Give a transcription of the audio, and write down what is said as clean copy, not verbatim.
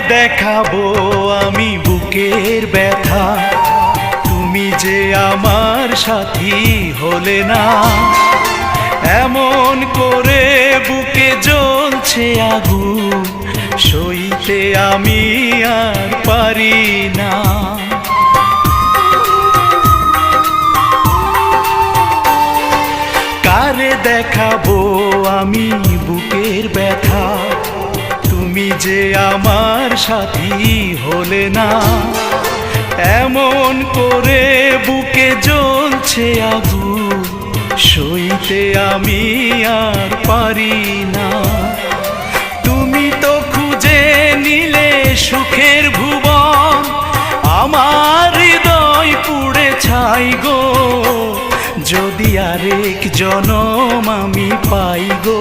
দেখাবো আমি বুকের ব্যথা, তুমি যে আমার সাথী হলে না। এমন করে বুকে জ্বলছে আগুন, সইতে আমি আর পারি না। কারে দেখাবো আমি বুকের ব্যথা, তুমি যে আমার সাথী হলে না। এমন করে বুকে জ্বলছে আগুন, সইতে আমি আর পারি না। তুমি তো খুঁজে নিলে সুখের ভুবন, আমার হৃদয় পুড়ে ছাই গো। যদি আরেক জনম আমি পাই গো,